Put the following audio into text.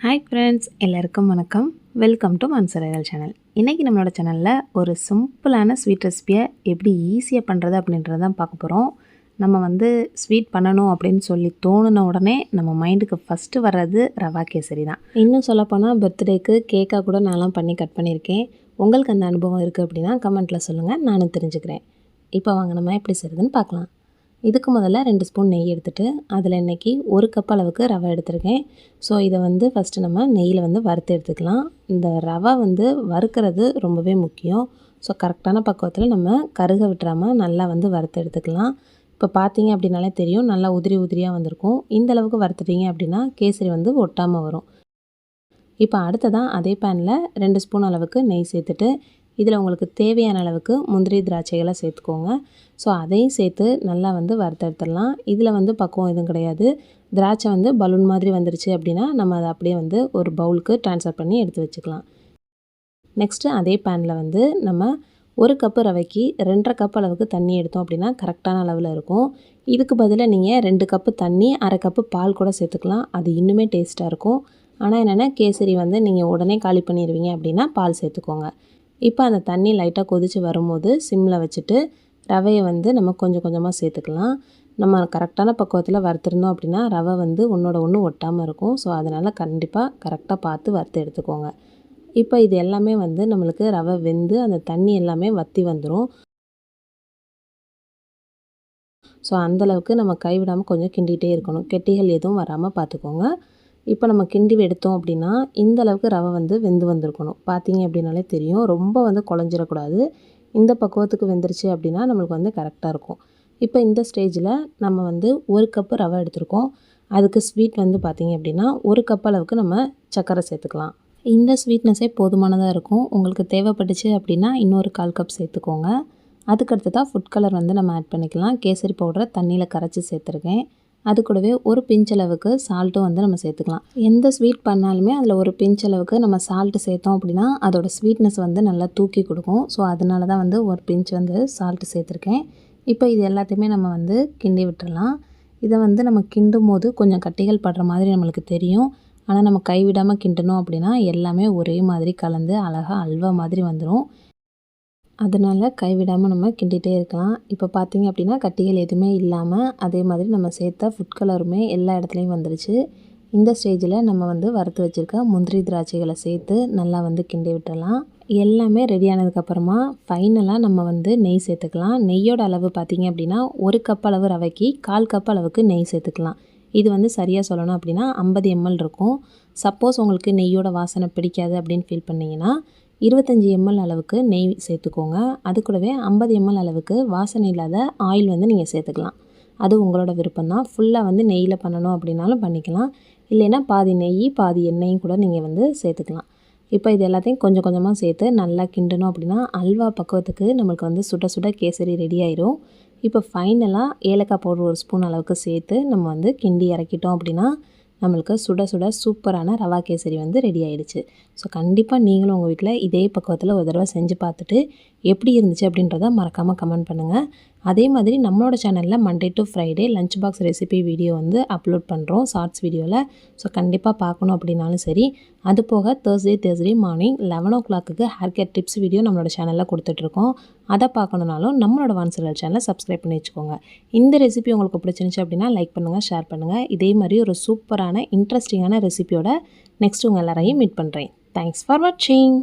Hi friends, எல்லாருக்கும் வணக்கம். Welcome to மன்சரைகள் சேனல். இன்றைக்கி நம்மளோட சேனலில் ஒரு சிம்பிளான ஸ்வீட் ரெசிபியை எப்படி ஈஸியாக பண்ணுறது அப்படின்றத தான் பார்க்க போகிறோம். நம்ம ஸ்வீட் பண்ணணும் அப்படின்னு சொல்லி தோணுன உடனே நம்ம மைண்டுக்கு ஃபஸ்ட்டு வர்றது ரவா கேசரி தான். இன்னும் சொல்லப்போனால் பர்த்டேக்கு கேக்காக கூட நான்லாம் பண்ணி கட் பண்ணியிருக்கேன். உங்களுக்கு அந்த அனுபவம் இருக்குது அப்படின்னா கமெண்ட்டில் சொல்லுங்கள், நானும் தெரிஞ்சுக்கிறேன். இப்போ வாங்க நம்ம எப்படி செய்கிறதுன்னு பார்க்கலாம். இதுக்கு முதல்ல 2 ஸ்பூன் நெய் எடுத்துகிட்டு அதில் இன்றைக்கி 1 கப் அளவுக்கு ரவை எடுத்திருக்கேன். ஸோ இதை ஃபஸ்ட்டு நம்ம நெய்யில் வறுத்து எடுத்துக்கலாம். இந்த ரவை வறுக்கிறது ரொம்பவே முக்கியம். ஸோ கரெக்டான பக்குவத்தில் நம்ம கருக விட்டுறாமல் நல்லா வறுத்து எடுத்துக்கலாம். இப்போ பார்த்தீங்க அப்படின்னாலே தெரியும், நல்லா உதிரி உதிரியாக வந்திருக்கும். இந்த அளவுக்கு வறுத்துட்டீங்க அப்படின்னா கேசரி ஒட்டாமல் வரும். இப்போ அடுத்ததான் அதே பேனில் 2 ஸ்பூன் அளவுக்கு நெய் சேர்த்துட்டு இதில் உங்களுக்கு தேவையான அளவுக்கு முந்திரி திராட்சைகளை சேர்த்துக்கோங்க. ஸோ அதையும் சேர்த்து நல்லா வறுத்தெடுத்துடலாம். இதில் பக்குவம் எதுவும் கிடையாது. திராட்சை பலூன் மாதிரி வந்துருச்சு அப்படின்னா நம்ம அதை அப்படியே ஒரு பவுலுக்கு ட்ரான்ஸ்ஃபர் பண்ணி எடுத்து வச்சுக்கலாம். நெக்ஸ்ட்டு அதே பேனில் நம்ம 1 கப்பு ரவைக்கு 2.5 கப் அளவுக்கு தண்ணி எடுத்தோம் அப்படின்னா கரெக்டான அளவில் இருக்கும். இதுக்கு பதிலாக நீங்கள் 2 கப்பு தண்ணி 1/2 கப்பு பால் கூட சேர்த்துக்கலாம். அது இன்னுமே டேஸ்ட்டாக இருக்கும். ஆனால் என்னென்னா கேசரி நீங்கள் உடனே காலி பண்ணிடுவீங்க அப்படின்னா பால் சேர்த்துக்கோங்க. இப்போ அந்த தண்ணி லைட்டாக கொதித்து வரும்போது சிம்மில் வச்சுட்டு ரவையை நம்ம கொஞ்சம் கொஞ்சமாக சேர்த்துக்கலாம். நம்ம கரெக்டான பக்குவத்தில் வறுத்துருந்தோம் அப்படின்னா ரவை ஒன்றோட ஒன்று ஒட்டாமல் இருக்கும். ஸோ அதனால் கண்டிப்பாக கரெக்டாக பார்த்து வறுத்து எடுத்துக்கோங்க. இப்போ இது எல்லாமே நம்மளுக்கு ரவை வெந்து அந்த தண்ணி எல்லாமே வற்றி வந்துடும். ஸோ அந்தளவுக்கு நம்ம கைவிடாமல் கொஞ்சம் கிண்டிகிட்டே இருக்கணும். கெட்டிகள் எதுவும் வராமல் பார்த்துக்கோங்க. இப்போ நம்ம கிண்டி எடுத்தோம் அப்படின்னா இந்த அளவுக்கு ரவை வெந்து வந்திருக்கணும். பார்த்தீங்க அப்படின்னாலே தெரியும், ரொம்ப குழஞ்சிடக்கூடாது. இந்த பக்குவத்துக்கு வெந்துருச்சு அப்படின்னா நம்மளுக்கு கரெக்டாக இருக்கும். இப்போ இந்த ஸ்டேஜில் நம்ம 1 கப்பு ரவை எடுத்துருக்கோம். அதுக்கு ஸ்வீட் பார்த்தீங்க அப்படின்னா 1 கப் அளவுக்கு நம்ம சர்க்கரை சேர்த்துக்கலாம். இந்த ஸ்வீட்னஸே போதுமானதாக இருக்கும். உங்களுக்கு தேவைப்பட்டுச்சு அப்படின்னா இன்னொரு 1/4 கப் சேர்த்துக்கோங்க. அதுக்கடுத்து தான் ஃபுட் கலர் நம்ம ஆட் பண்ணிக்கலாம். கேசரி பவுடரை தண்ணியில் கரைச்சி சேர்த்துருக்கேன். அது கூடவே ஒரு பிஞ்ச் அளவுக்கு சால்ட்டும் நம்ம சேர்த்துக்கலாம். எந்த ஸ்வீட் பண்ணாலுமே அதில் ஒரு பிஞ்ச் அளவுக்கு நம்ம சால்ட்டு சேர்த்தோம் அப்படின்னா அதோட ஸ்வீட்னஸ் நல்லா தூக்கி கொடுக்கும். ஸோ அதனால தான் ஒரு பிஞ்ச் சால்ட்டு சேர்த்துருக்கேன். இப்போ இது எல்லாத்தையுமே நம்ம கிண்டி விட்டுறலாம். இதை நம்ம கிண்டும் போது கொஞ்சம் கட்டிகள் படுற மாதிரி நம்மளுக்கு தெரியும். ஆனால் நம்ம கைவிடாமல் கிண்டணும் அப்படின்னா எல்லாமே ஒரே மாதிரி கலந்து அழகாக அல்வா மாதிரி வந்துடும். அதனால் கைவிடாமல் நம்ம கிண்டிகிட்டே இருக்கலாம். இப்போ பார்த்தீங்க அப்படின்னா கட்டிகள் எதுவுமே இல்லாமல் அதே மாதிரி நம்ம சேர்த்த ஃபுட் கலருமே எல்லா இடத்துலையும் வந்துருச்சு. இந்த ஸ்டேஜில் நம்ம வறுத்து வச்சுருக்க முந்திரி திராட்சைகளை சேர்த்து நல்லா கிண்டி விட்டுறலாம். எல்லாமே ரெடி ஆனதுக்கப்புறமா ஃபைனலாக நம்ம நெய் சேர்த்துக்கலாம். நெய்யோட அளவு பார்த்தீங்க அப்படின்னா 1 கப் அளவு ரவைக்கு 1/4 கப் அளவுக்கு நெய் சேர்த்துக்கலாம். இது சரியாக சொல்லணும் அப்படின்னா 50 ml இருக்கும். சப்போஸ் உங்களுக்கு நெய்யோட வாசனை பிடிக்காது அப்படின்னு ஃபீல் பண்ணிங்கன்னா 25 ml அளவுக்கு நெய் சேர்த்துக்கோங்க. அது கூடவே 50 ml அளவுக்கு வாசனை இல்லாத ஆயில் நீங்கள் சேர்த்துக்கலாம். அது உங்களோட விருப்பம் தான். ஃபுல்லாக நெய்யில் பண்ணணும் அப்படின்னாலும் பண்ணிக்கலாம். இல்லைன்னா பாதி நெய் பாதி எண்ணெயும் கூட நீங்கள் சேர்த்துக்கலாம். இப்போ இது எல்லாத்தையும் கொஞ்சம் கொஞ்சமாக சேர்த்து நல்லா கிண்டணும் அப்படின்னா அல்வா பக்குவத்துக்கு நம்மளுக்கு சுட சுட கேசரி ரெடி ஆயிரும். இப்போ ஃபைனலாக ஏலக்காய் பவுடர் 1 ஸ்பூன் அளவுக்கு சேர்த்து நம்ம கிண்டி இறக்கிட்டோம் அப்படின்னா நம்மளுக்கு சுட சுட சூப்பரான ரவா கேசரி ரெடி ஆகிடுச்சு. ஸோ கண்டிப்பாக நீங்களும் உங்கள் வீட்டில் இதே பக்குவத்தில் ஒரு தடவை செஞ்சு பார்த்துட்டு எப்படி இருந்துச்சு அப்படின்றத மறக்காமல் கமெண்ட் பண்ணுங்கள். அதே மாதிரி நம்மளோட சேனலில் Monday to Friday lunch box recipe video upload பண்ணுறோம் ஷார்ட்ஸ் வீடியோவில். ஸோ கண்டிப்பாக பார்க்கணும் அப்படின்னாலும் சரி. அது போக Thursday morning 11 o'clock hair care tips video நம்மளோட சேனலில் கொடுத்துட்ருக்கோம். அதை பார்க்கணுனாலும் நம்மளோட மன்சரைகள் சேனலை சப்ஸ்கிரைப் பண்ணி வச்சுக்கோங்க. இந்த ரெசிபி உங்களுக்கு பிடிச்சிருந்துச்சு அப்படின்னா லைக் பண்ணுங்கள், ஷேர் பண்ணுங்கள். இதே மாதிரி ஒரு சூப்பரான இன்ட்ரெஸ்டிங்கான ரெசிபியோட நெக்ஸ்ட் உங்கள் எல்லாரையும் மீட் பண்ணுறேன். தேங்க்ஸ் ஃபார் வாட்சிங்.